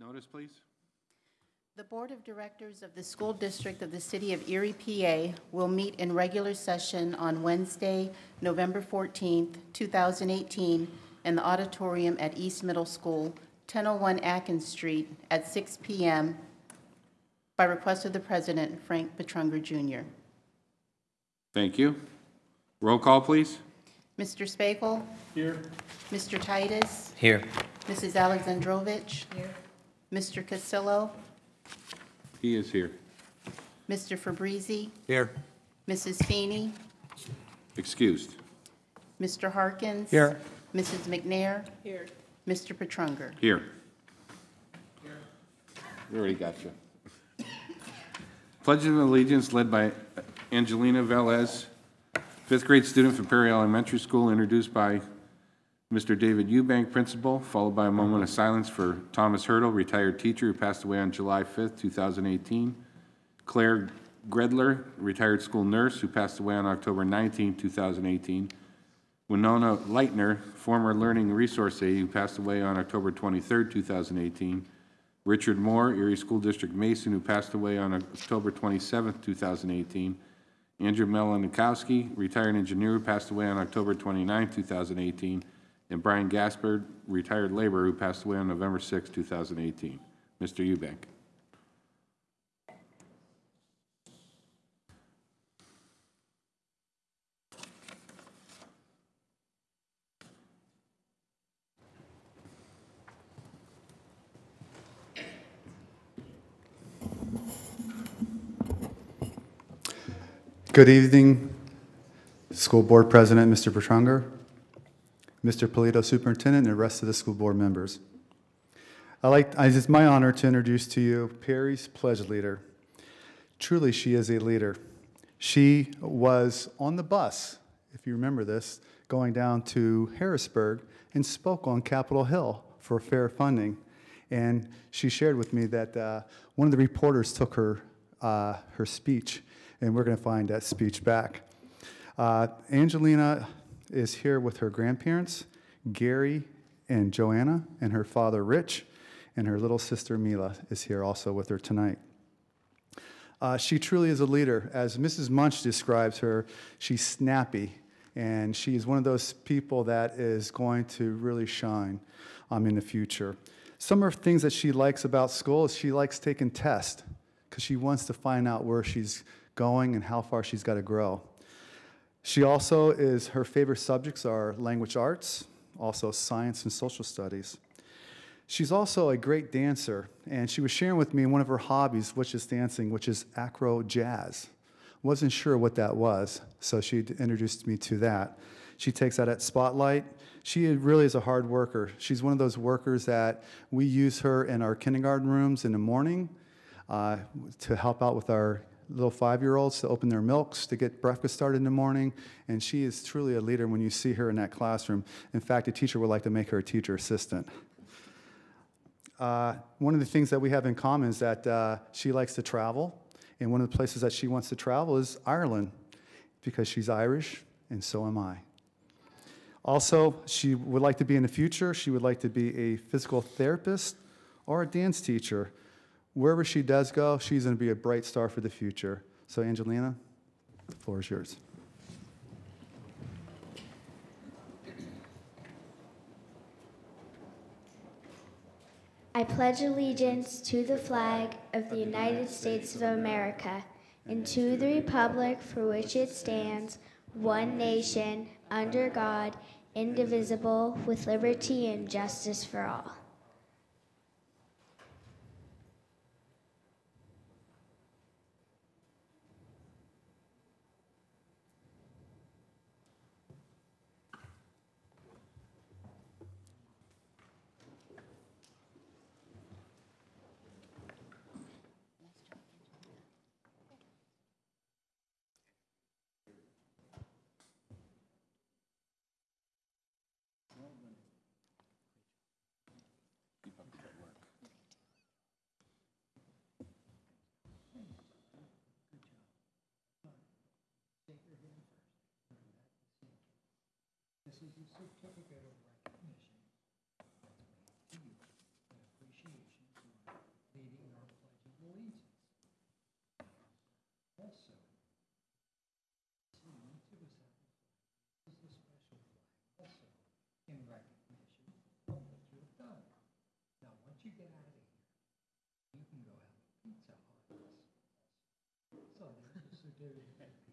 Notice, please. The Board of Directors of the School District of the City of Erie, PA will meet in regular session on Wednesday, November 14th, 2018, in the auditorium at East Middle School, 1001 Atkins Street, at 6 p.m. by request of the President, Frank Petrunger, Jr. Thank you. Roll call, please. Mr. Spagle? Here. Mr. Titus? Here. Mrs. Alexandrovich? Here. Mr. Cassillo? He is here. Mr. Fabrizi? Here. Mrs. Feeney? Excused. Mr. Harkins? Here. Mrs. McNair? Here. Mr. Petrunger? Here. We already got you. Pledge of Allegiance led by Angelina Velez, fifth grade student from Perry Elementary School, introduced by Mr. David Eubank, principal, followed by a moment of silence for Thomas Hurdle, retired teacher who passed away on July 5th, 2018. Claire Gredler, retired school nurse who passed away on October 19, 2018. Winona Leitner, former learning resource aide who passed away on October 23, 2018. Richard Moore, Erie School District Mason, who passed away on October 27, 2018. Andrew Melanikowski, retired engineer who passed away on October 29, 2018. And Brian Gaspard, retired laborer who passed away on November 6, 2018. Mr. Eubank. Good evening, School Board President, Mr. Petrunger, Mr. Polito, Superintendent, and the rest of the school board members. It's my honor to introduce to you Perry's Pledge Leader. Truly, she is a leader. She was on the bus, if you remember this, going down to Harrisburg and spoke on Capitol Hill for fair funding. And she shared with me that one of the reporters took her speech, and we're going to find that speech back. Angelina is here with her grandparents, Gary and Joanna, and her father, Rich, and her little sister, Mila, is here also with her tonight. She truly is a leader. As Mrs. Munch describes her, she's snappy, and she is one of those people that is going to really shine in the future. Some of the things that she likes about school is she likes taking tests because she wants to find out where she's going and how far she's got to grow. She also her favorite subjects are language arts, also science and social studies. She's also a great dancer, and she was sharing with me one of her hobbies, which is dancing, which is acro jazz. Wasn't sure what that was, so she introduced me to that. She takes that at Spotlight. She really is a hard worker. She's one of those workers that we use her in our kindergarten rooms in the morning to help out with our little 5-year-olds to open their milks, to get breakfast started in the morning, and she is truly a leader when you see her in that classroom. In fact, a teacher would like to make her a teacher assistant. One of the things that we have in common is that she likes to travel, and one of the places that she wants to travel is Ireland, because she's Irish, and so am I. Also, she would like to be in the future, she would like to be a physical therapist or a dance teacher. Wherever she does go, she's going to be a bright star for the future. So, Angelina, the floor is yours. I pledge allegiance to the flag of the United States of America and to the republic for which it stands, one nation, under God, indivisible, with liberty and justice for all. This is the certificate of recognition. Thank you. An appreciation to all. This is Sir David. Thank you.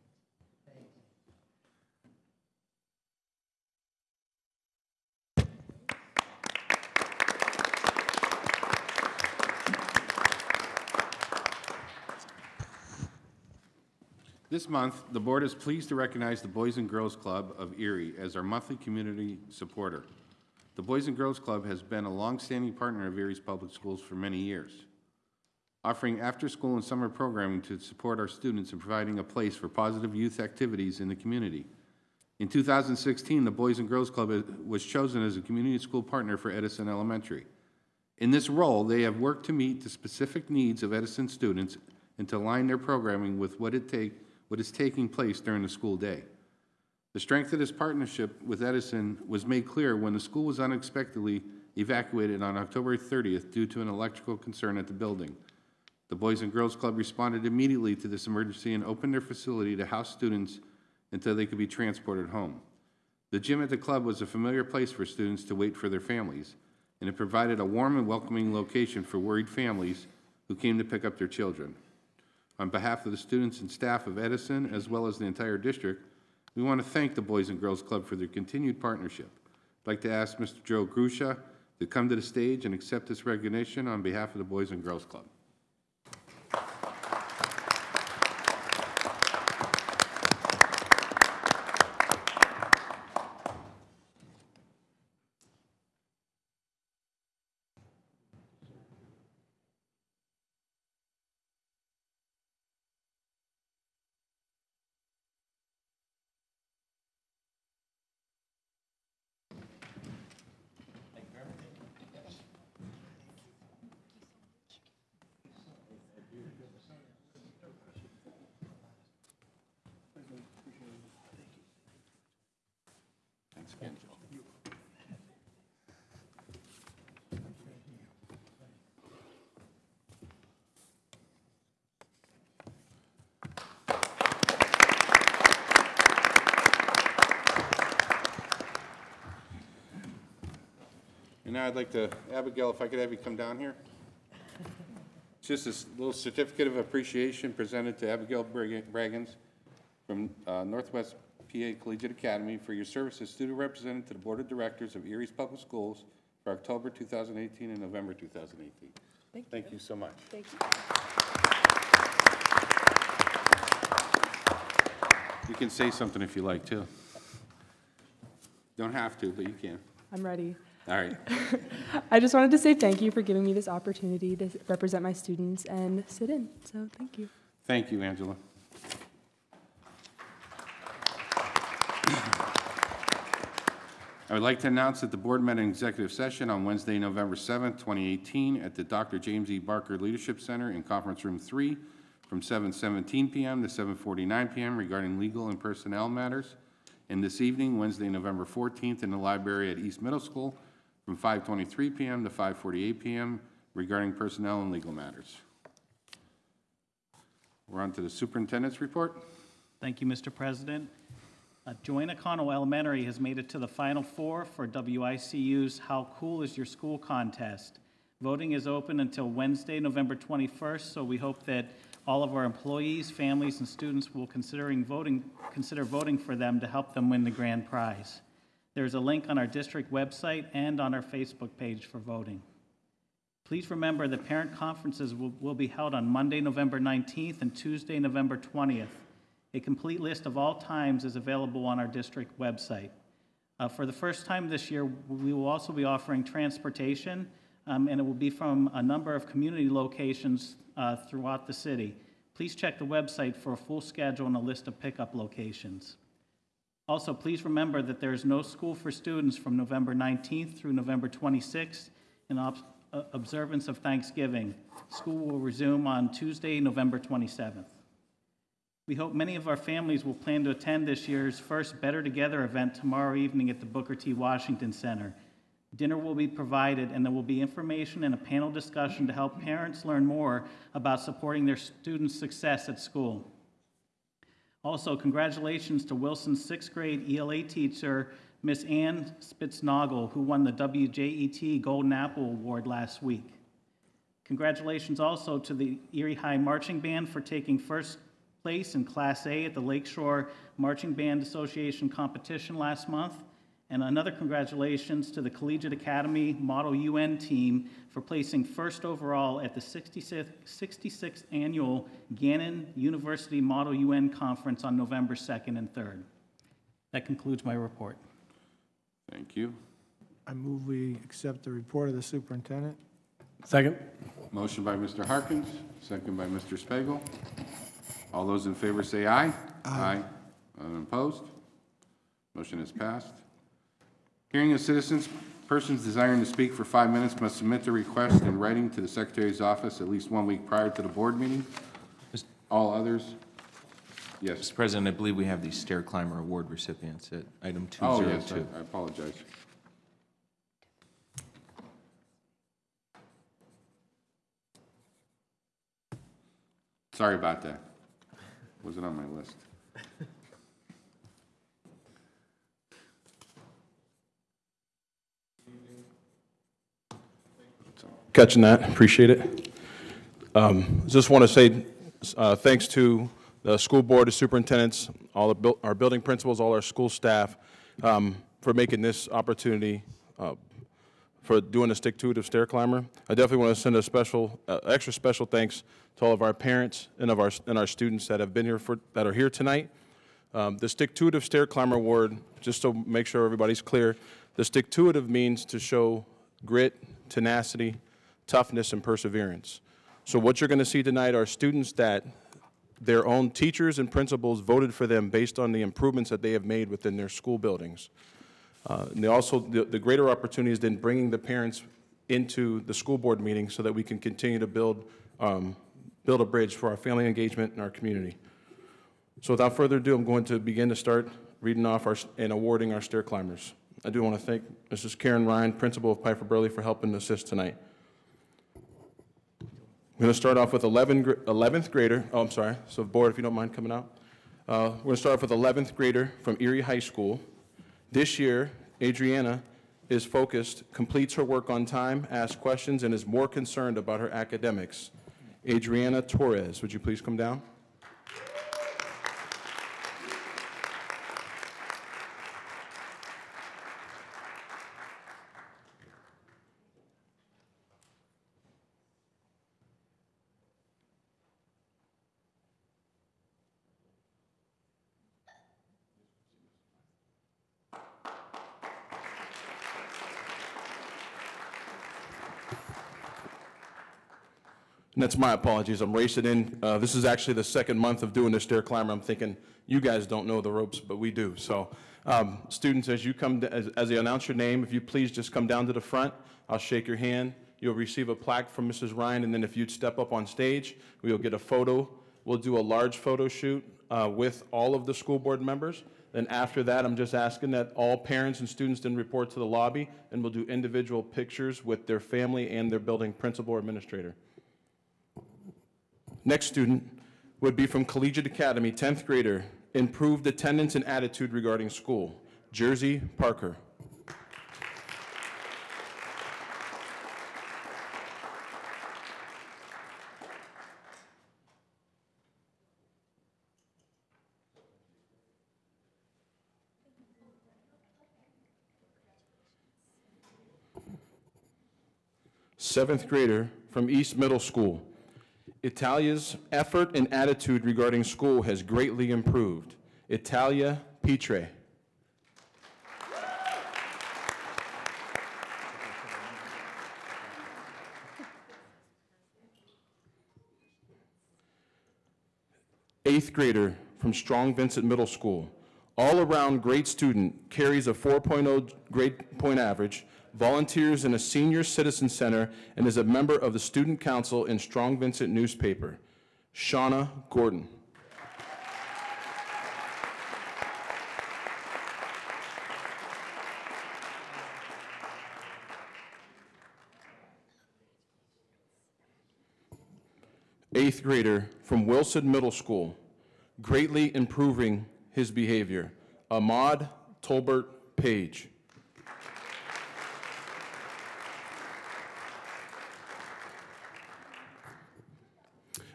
This month, the board is pleased to recognize the Boys and Girls Club of Erie as our monthly community supporter. The Boys and Girls Club has been a longstanding partner of Erie's public schools for many years, offering after-school and summer programming to support our students and providing a place for positive youth activities in the community. In 2016, the Boys and Girls Club was chosen as a community school partner for Edison Elementary. In this role, they have worked to meet the specific needs of Edison students and to align their programming with what is taking place during the school day. The strength of this partnership with Edison was made clear when the school was unexpectedly evacuated on October 30th due to an electrical concern at the building. The Boys and Girls Club responded immediately to this emergency and opened their facility to house students until they could be transported home. The gym at the club was a familiar place for students to wait for their families, and it provided a warm and welcoming location for worried families who came to pick up their children. On behalf of the students and staff of Edison, as well as the entire district, we want to thank the Boys and Girls Club for their continued partnership. I'd like to ask Mr. Joe Grusha to come to the stage and accept this recognition on behalf of the Boys and Girls Club. Thanks again, Joe. And now I'd like to, Abigail, if I could have you come down here. It's just this little certificate of appreciation presented to Abigail Braggins from Northwest PA Collegiate Academy for your service as student representative to the Board of Directors of Erie's Public Schools for October 2018 and November 2018. Thank you so much. Thank you. You can say something if you like, too. Don't have to, but you can. I'm ready. All right. I just wanted to say thank you for giving me this opportunity to represent my students and sit in. So thank you. Thank you, Angela. I would like to announce that the board met in executive session on Wednesday, November 7th, 2018, at the Dr. James E. Barker Leadership Center in Conference Room 3 from 7:17 p.m. to 7:49 p.m. regarding legal and personnel matters. And this evening, Wednesday, November 14th, in the library at East Middle School from 5:23 p.m. to 5:48 p.m. regarding personnel and legal matters. We're on to the superintendent's report. Thank you, Mr. President. Joanna Connell Elementary has made it to the Final Four for WICU's How Cool Is Your School contest. Voting is open until Wednesday, November 21st, so we hope that all of our employees, families, and students will consider voting for them to help them win the grand prize. There's a link on our district website and on our Facebook page for voting. Please remember that parent conferences will be held on Monday, November 19th and Tuesday, November 20th. A complete list of all times is available on our district website. For the first time this year, we will also be offering transportation, and it will be from a number of community locations throughout the city. Please check the website for a full schedule and a list of pickup locations. Also, please remember that there is no school for students from November 19th through November 26th in observance of Thanksgiving. School will resume on Tuesday, November 27th. We hope many of our families will plan to attend this year's first Better Together event tomorrow evening at the Booker T. Washington Center. Dinner will be provided, and there will be information and a panel discussion to help parents learn more about supporting their students' success at school. Also, congratulations to Wilson's 6th grade ELA teacher, Miss Ann Spitznagel, who won the WJET Golden Apple Award last week. Congratulations also to the Erie High Marching Band for taking first place in Class A at the Lakeshore Marching Band Association competition last month. And another congratulations to the Collegiate Academy Model UN team for placing first overall at the 66th Annual Gannon University Model UN Conference on November 2nd and 3rd. That concludes my report. Thank you. I move we accept the report of the superintendent. Second. Motion by Mr. Harkins, second by Mr. Spiegel. All those in favor say aye. Aye. Unopposed? Motion is passed. Hearing of citizens, persons desiring to speak for 5 minutes must submit their request in writing to the Secretary's office at least 1 week prior to the board meeting. All others? Yes. Mr. President, I believe we have the Stair Climber Award recipients at item Oh, yes, 202. I apologize. Sorry about that. Wasn't on my list. Catching that, appreciate it. Just want to say thanks to the school board, the superintendents, all our building principals, all our school staff for making this opportunity for doing the stick-to-it stair climber. I definitely want to send a special, extra special thanks to all of our parents and our students that have been here that are here tonight. The stick-to-it stair climber award, just to make sure everybody's clear, the stick-to-it means to show grit, tenacity, toughness, and perseverance. So what you're going to see tonight are students that their own teachers and principals voted for them based on the improvements that they have made within their school buildings. And they also, the greater opportunity is then bringing the parents into the school board meeting so that we can continue to build a bridge for our family engagement in our community. So without further ado, I'm going to begin to start reading off and awarding our stair climbers. I do want to thank Mrs. Karen Ryan, principal of Piper Burley, for helping assist tonight. I'm going to start off with 11th grader. Oh, I'm sorry. So board, if you don't mind coming out. We're going to start off with 11th grader from Erie High School. This year, Adriana is focused, completes her work on time, asks questions, and is more concerned about her academics. Adriana Torres, would you please come down? And that's my apologies. I'm racing in. This is actually the second month of doing this stair climber. I'm thinking, you guys don't know the ropes, but we do. So students, as you come, as they announce your name, if you please just come down to the front, I'll shake your hand. You'll receive a plaque from Mrs. Ryan, and then if you'd step up on stage, we'll get a photo. We'll do a large photo shoot with all of the school board members. Then after that, I'm just asking that all parents and students then report to the lobby, and we'll do individual pictures with their family and their building principal or administrator. Next student would be from Collegiate Academy, 10th grader, improved attendance and attitude regarding school, Jersey Parker. Seventh grader from East Middle School. Italia's effort and attitude regarding school has greatly improved. Italia Pitre. Eighth grader from Strong Vincent Middle School. All-around great student, carries a 4.0 grade point average, volunteers in a senior citizen center, and is a member of the student council in Strong Vincent newspaper. Shauna Gordon. Eighth grader from Wilson Middle School, greatly improving his behavior. Ahmad Tolbert Page.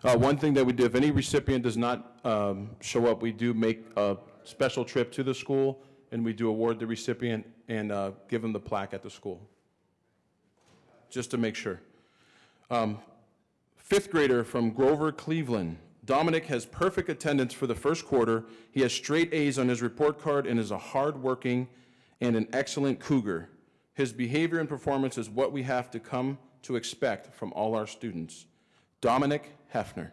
One thing that we do, if any recipient does not show up, we do make a special trip to the school, and we do award the recipient and give them the plaque at the school, just to make sure. Fifth grader from Grover, Cleveland. Dominic has perfect attendance for the first quarter. He has straight A's on his report card and is a hardworking and an excellent cougar. His behavior and performance is what we have to come to expect from all our students. Dominic Hefner.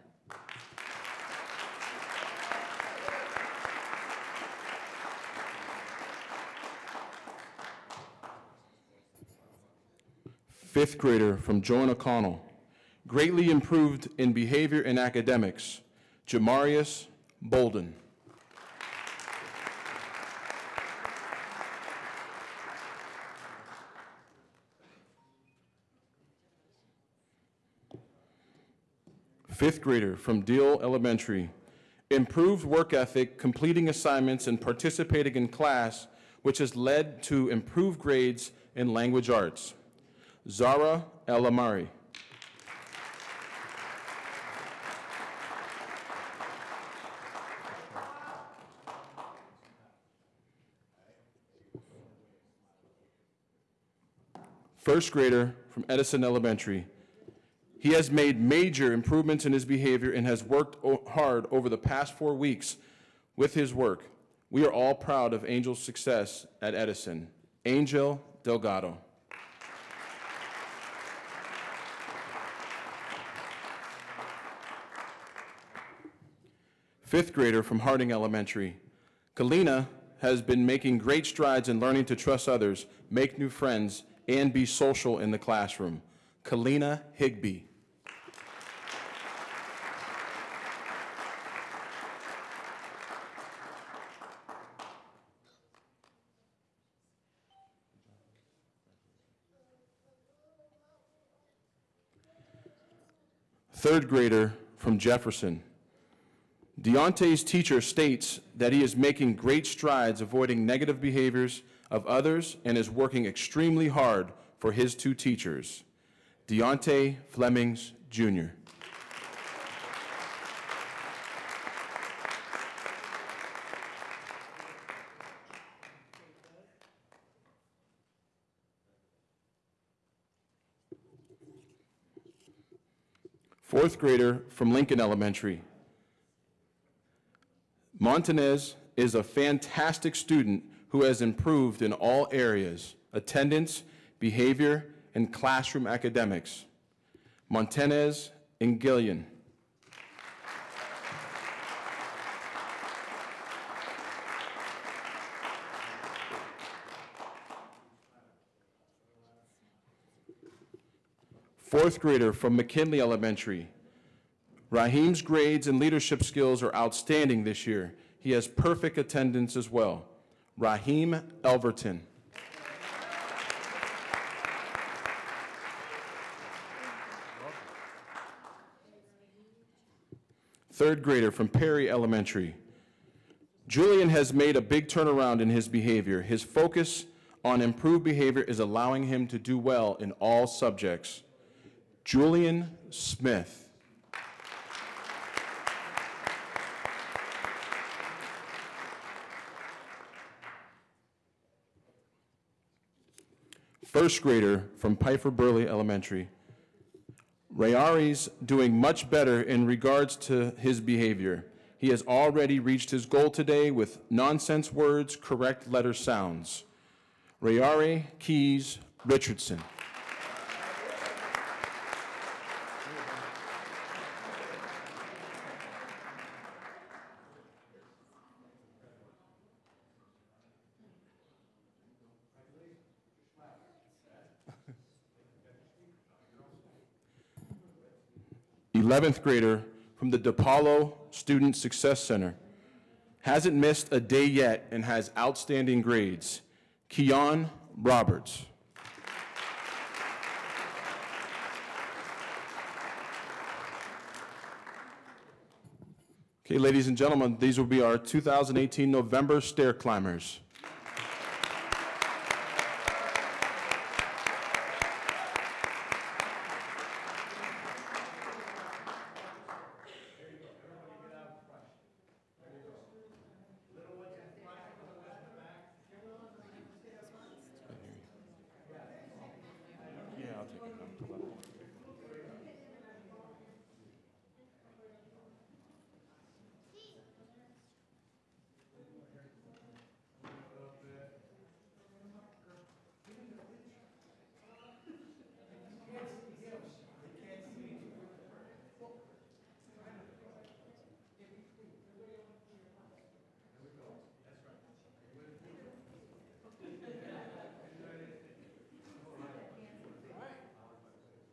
Fifth grader from Joan O'Connell. Greatly improved in behavior and academics, Jamarius Bolden. Fifth grader from Deal Elementary. Improved work ethic, completing assignments, and participating in class, which has led to improved grades in language arts. Zara Elamari. First grader from Edison Elementary. He has made major improvements in his behavior and has worked hard over the past 4 weeks with his work. We are all proud of Angel's success at Edison. Angel Delgado. Fifth grader from Harding Elementary. Kalina has been making great strides in learning to trust others, make new friends, and be social in the classroom. Kalina Higby. Third grader from Jefferson. Deontay's teacher states that he is making great strides avoiding negative behaviors of others and is working extremely hard for his 2 teachers. Deontay Flemings, Jr. Fourth grader from Lincoln Elementary. Montanez is a fantastic student who has improved in all areas: attendance, behavior, and classroom academics. Montanez and Gillian. Fourth grader from McKinley Elementary. Raheem's grades and leadership skills are outstanding this year. He has perfect attendance as well. Raheem Elverton. Third grader from Perry Elementary. Julian has made a big turnaround in his behavior. His focus on improved behavior is allowing him to do well in all subjects. Julian Smith. First grader from Piper Burley Elementary. Rayari's doing much better in regards to his behavior. He has already reached his goal today with nonsense words, correct letter sounds. Rayari Keys Richardson. Eleventh grader from the DePaulo Student Success Center. Hasn't missed a day yet and has outstanding grades. Keon Roberts. Okay, ladies and gentlemen, these will be our 2018 November stair climbers.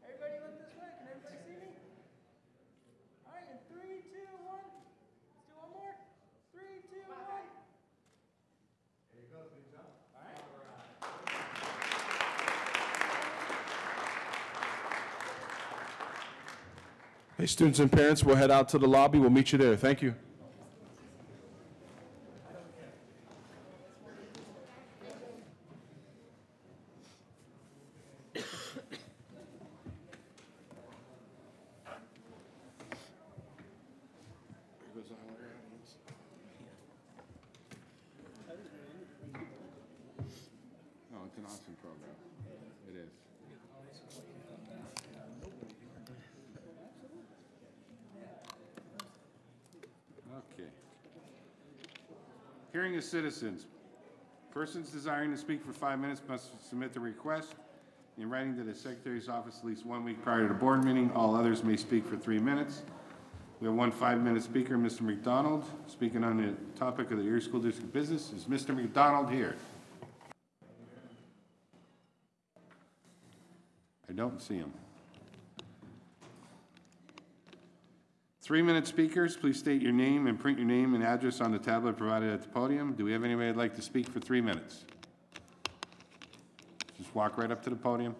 Everybody look this way. Can everybody see me? All right, in 3, 2, 1. Let's do one more. 3, 2, 1. There you go, big jump. All right. Hey, students and parents, we'll head out to the lobby. We'll meet you there. Thank you. Oh, it's an awesome program. It is. Okay. Hearing of citizens. Persons desiring to speak for 5 minutes must submit the request in writing to the Secretary's office at least 1 week prior to the board meeting. All others may speak for 3 minutes. We have one 5-minute speaker, Mr. McDonald, speaking on the topic of the Erie School District business. Is Mr. McDonald here? I don't see him. 3-minute speakers, please state your name and print your name and address on the tablet provided at the podium. Do we have anybody that'd like to speak for 3 minutes? Just walk right up to the podium.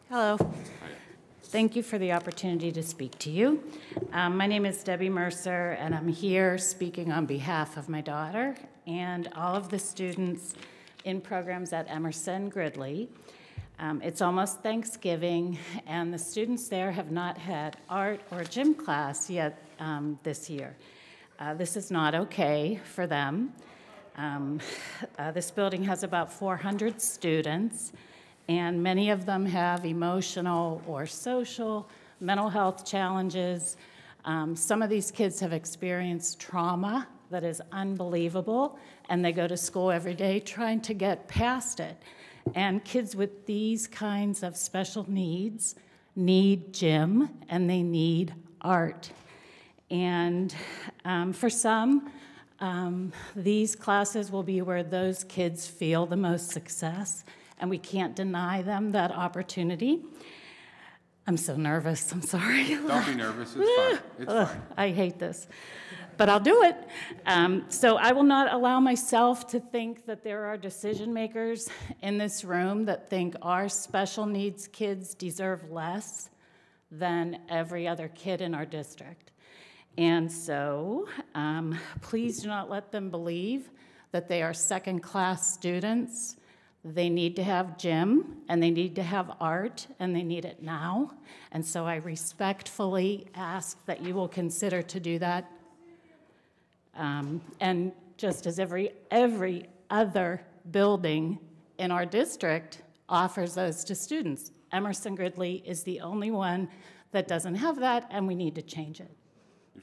Hello. Thank you for the opportunity to speak to you. My name is Debbie Mercer, and I'm here speaking on behalf of my daughter and all of the students in programs at Emerson Gridley. It's almost Thanksgiving, and the students there have not had art or gym class yet this year. This is not okay for them. This building has about 400 students, and many of them have emotional or social, mental health challenges. Some of these kids have experienced trauma that is unbelievable, and they go to school every day trying to get past it. And kids with these kinds of special needs need gym, and they need art. And for some, these classes will be where those kids feel the most success, and we can't deny them that opportunity. I'm so nervous, I'm sorry. Don't be nervous, it's fine. It's fine. I hate this, but I'll do it. So I will not allow myself to think that there are decision makers in this room that think our special needs kids deserve less than every other kid in our district. And so please do not let them believe that they are second-class students. They need to have gym, and they need to have art, and they need it now. And so I respectfully ask that you will consider to do that. And just as every other building in our district offers those to students, Emerson Gridley is the only one that doesn't have that, and we need to change it.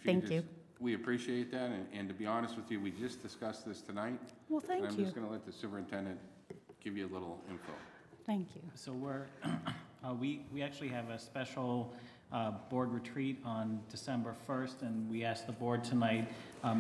Thank you. We appreciate that, and to be honest with you, we just discussed this tonight. Well, thank and I'm you. just going to let the superintendent give you a little info. Thank you. So we actually have a special board retreat on December 1st, and we asked the board tonight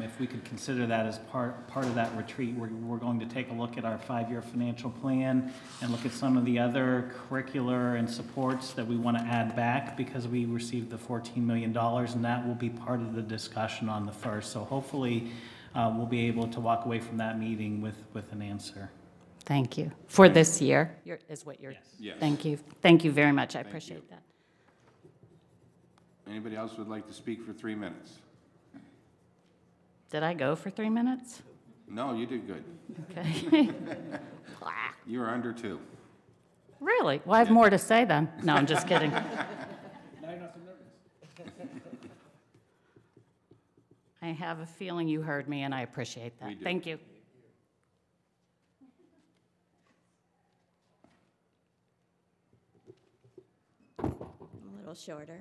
if we could consider that as part of that retreat. We're going to take a look at our 5-year financial plan and look at some of the other curricular and supports that we want to add back because we received the $14 million, and that will be part of the discussion on the 1st. So hopefully we'll be able to walk away from that meeting with an answer. Thank you. For this year, is what you're... Yes. Thank you. Thank you very much. I appreciate that. Anybody else would like to speak for 3 minutes? Did I go for 3 minutes? No, you did good. Okay. You were under 2. Really? Well, I have more to say then. No, I'm just kidding. I have a feeling you heard me, and I appreciate We that. do. Thank you. little shorter.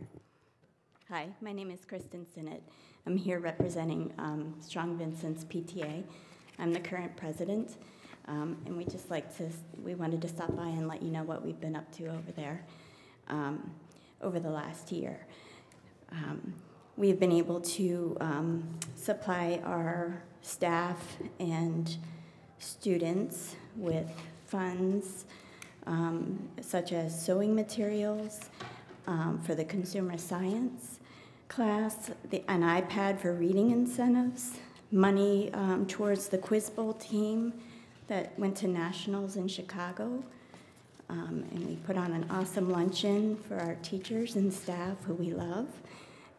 Hi, my name is Kristen Sinnott. I'm here representing Strong Vincent's PTA. I'm the current president, and we wanted to stop by and let you know what we've been up to over there over the last year. We've been able to supply our staff and students with funds such as sewing materials for the consumer science class, an iPad for reading incentives, money towards the Quiz Bowl team that went to nationals in Chicago, and we put on an awesome luncheon for our teachers and staff who we love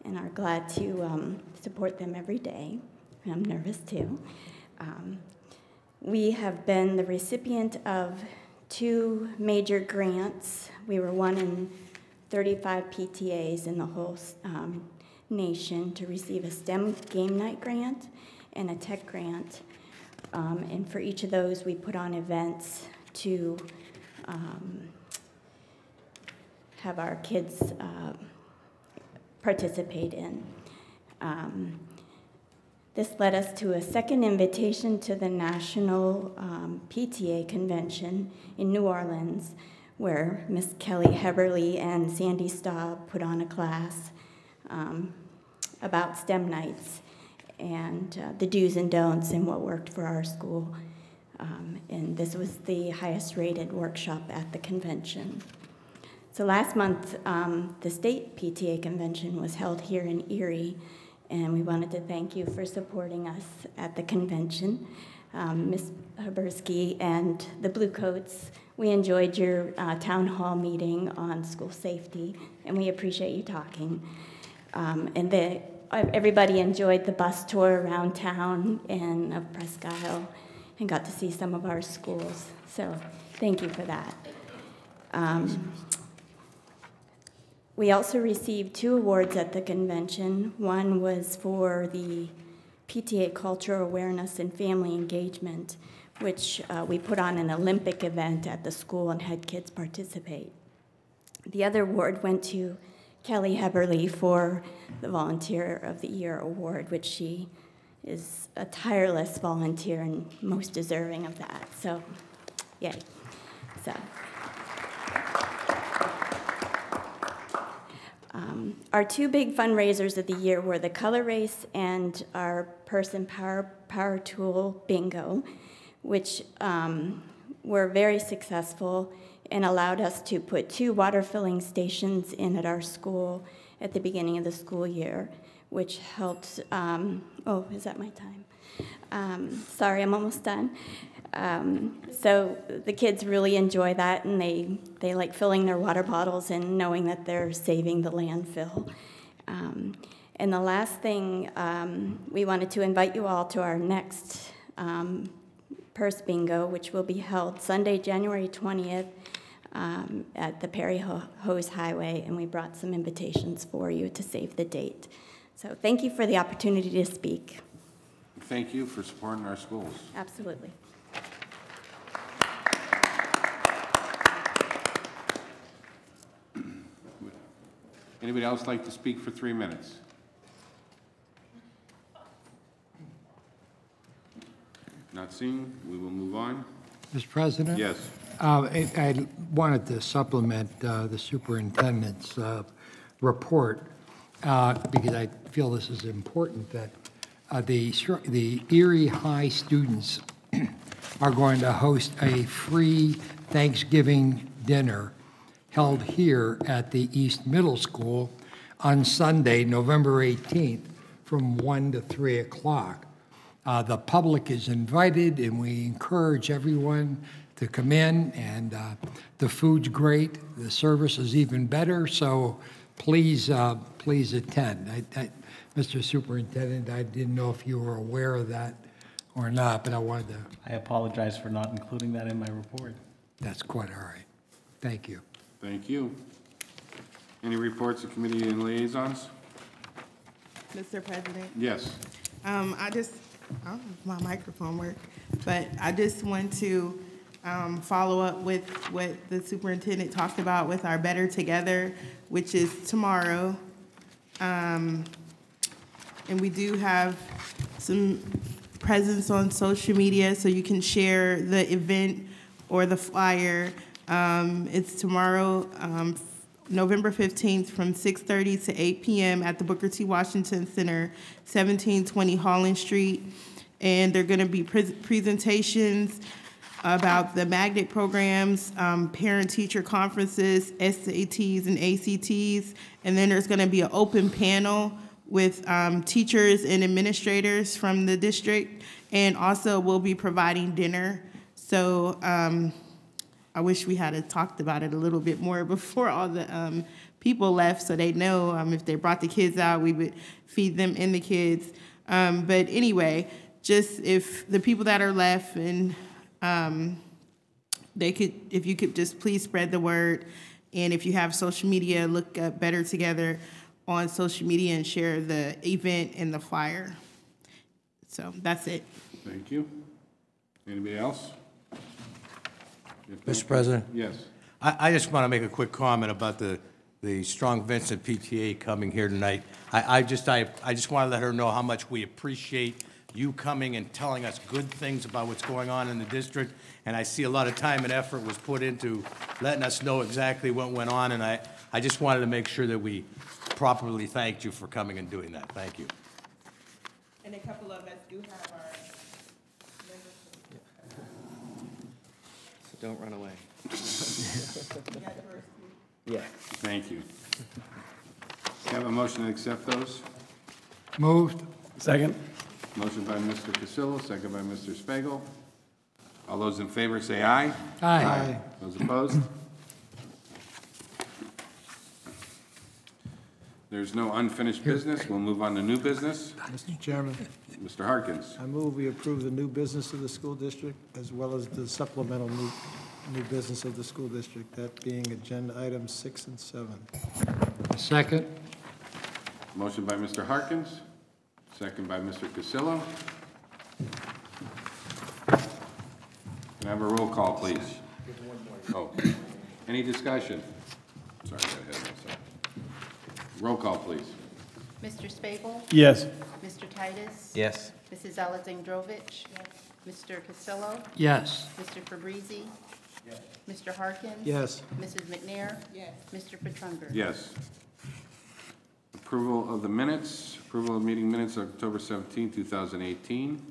and are glad to support them every day. I'm nervous too. We have been the recipient of 2 major grants. We were one in 35 PTAs in the whole nation to receive a STEM game night grant and a tech grant. And for each of those, we put on events to have our kids participate in. This led us to a second invitation to the National PTA Convention in New Orleans, where Miss Kelly Heberly and Sandy Staub put on a class about STEM nights and the do's and don'ts and what worked for our school. And this was the highest rated workshop at the convention. So last month, the state PTA convention was held here in Erie, and we wanted to thank you for supporting us at the convention. Ms. Habersky and the Bluecoats, we enjoyed your town hall meeting on school safety, and we appreciate you talking. And everybody enjoyed the bus tour around town and of Presque Isle and got to see some of our schools. So thank you for that. We also received 2 awards at the convention. One was for the PTA Cultural Awareness and Family Engagement, which we put on an Olympic event at the school and had kids participate. The other award went to Kelly Heberly for the Volunteer of the Year award, which she is a tireless volunteer and most deserving of that. So, yay. So. Our 2 big fundraisers of the year were the color race and our Person Power Tool bingo, which were very successful and allowed us to put 2 water filling stations in at our school at the beginning of the school year, which helped, oh, is that my time? Sorry, I'm almost done. So the kids really enjoy that, and they like filling their water bottles and knowing that they're saving the landfill. And the last thing, we wanted to invite you all to our next Purse Bingo, which will be held Sunday, January 20th at the Perry Hose Highway, and we brought some invitations for you to save the date. So thank you for the opportunity to speak. Thank you for supporting our schools. Absolutely. Anybody else like to speak for 3 minutes? Not seeing, we will move on. Mr. President? Yes. I wanted to supplement the superintendent's report because I feel this is important, that the Erie High students are going to host a free Thanksgiving dinner held here at the East Middle School on Sunday, November 18th, from 1 to 3 o'clock. The public is invited, and we encourage everyone to come in, and the food's great. The service is even better, so please attend. Mr. Superintendent, I didn't know if you were aware of that or not, but I wanted to. I apologize for not including that in my report. That's quite all right. Thank you. Thank you. Any reports of committee and liaisons? Mr. President? Yes. I don't know if my microphone works, but I just want to follow up with what the superintendent talked about with our Better Together, which is tomorrow. And we do have some presence on social media, so you can share the event or the flyer. It's tomorrow, November 15th from 6:30 to 8 p.m. at the Booker T. Washington Center, 1720 Holland Street. And there are going to be presentations about the magnet programs, parent-teacher conferences, SATs and ACTs. And then there's going to be an open panel with teachers and administrators from the district. And also we'll be providing dinner. So I wish we had talked about it a little bit more before all the people left, so they know if they brought the kids out, we would feed them and the kids. But anyway, just if the people that are left and if you could just please spread the word. And if you have social media, look up Better Together on social media and share the event and the flyer. So that's it. Thank you. Anybody else? Mr. President? Yes. I just want to make a quick comment about the Strong Vincent PTA coming here tonight. I just want to let her know how much we appreciate you coming and telling us good things about what's going on in the district. And I see a lot of time and effort was put into letting us know exactly what went on. And I just wanted to make sure that we properly thanked you for coming and doing that. Thank you. And a couple of us do have our So don't run away. Yeah. Thank you. You have a motion to accept those? Moved. Second. Motion by Mr. Cassillo, second by Mr. Spiegel. All those in favor say aye. Aye. Those opposed? There's no unfinished business. We'll move on to new business. Mr. Chairman, Mr. Harkins. I move we approve the new business of the school district as well as the supplemental new business of the school district, that being agenda items 6 and 7. Second. Motion by Mr. Harkins, second by Mr. Cassillo. Can I have a roll call, please? Oh, any discussion? Sorry, I got ahead of myself. Roll call, please. Mr. Spiegel? Yes. Mr. Titus? Yes. Mrs. Alexandrovich? Mr. Cassillo? Yes. Mr. Fabrizi? Mr. Harkins? Yes. Mrs. McNair? Yes. Mr. Petrunger? Yes. Approval of the minutes, approval of meeting minutes, October 17, 2018. Do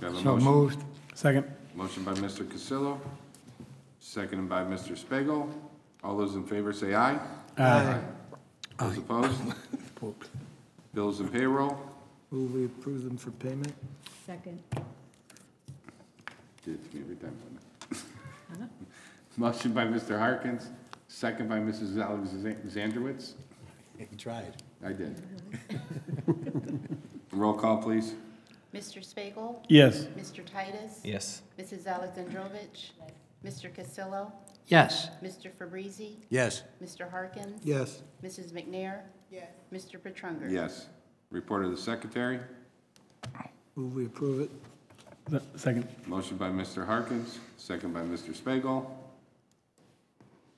I have a So motion? moved. Second. Motion by Mr. Cassillo, seconded by Mr. Spiegel. All those in favor say aye. Aye. Those opposed? Bills and payroll. Move we approve them for payment. Second. Did it to me every time. Motion by Mr. Harkins, second by Mrs. Alexandrowitz. You tried. I did. Roll call, please. Mr. Spiegel? Yes. Mr. Titus? Yes. Mrs. Alexandrovich? Mr. Cassillo? Yes. Mr. Fabrizi? Yes. Mr. Harkins? Yes. Mrs. McNair? Yes. Mr. Petrunger? Yes. Report of the secretary. Move we approve it. Second. Motion by Mr. Harkins, second by Mr. Spiegel.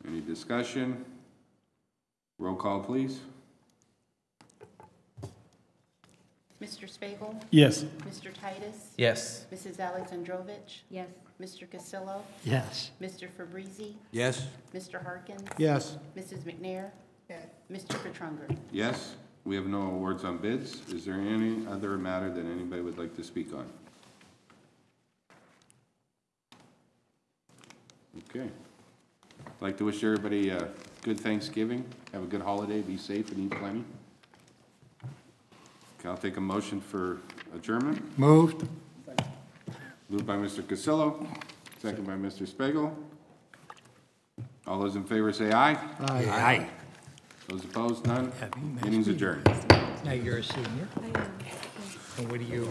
Any discussion? Roll call, please. Mr. Spiegel? Yes. Mr. Titus? Yes. Mrs. Alexandrovich? Yes. Mr. Cassillo? Yes. Mr. Fabrizi? Yes. Mr. Harkins? Yes. Mrs. McNair? Yes. Mr. Petrunger? Yes. We have no awards on bids. Is there any other matter that anybody would like to speak on? Okay. I'd like to wish everybody a good Thanksgiving. Have a good holiday. Be safe and eat plenty. Okay, I'll take a motion for adjournment. Moved. Moved by Mr. Cassillo, second by Mr. Spiegel. All those in favor say aye. Aye. Aye. Those opposed, none. Meeting's adjourned. Now you're a senior. And what do you?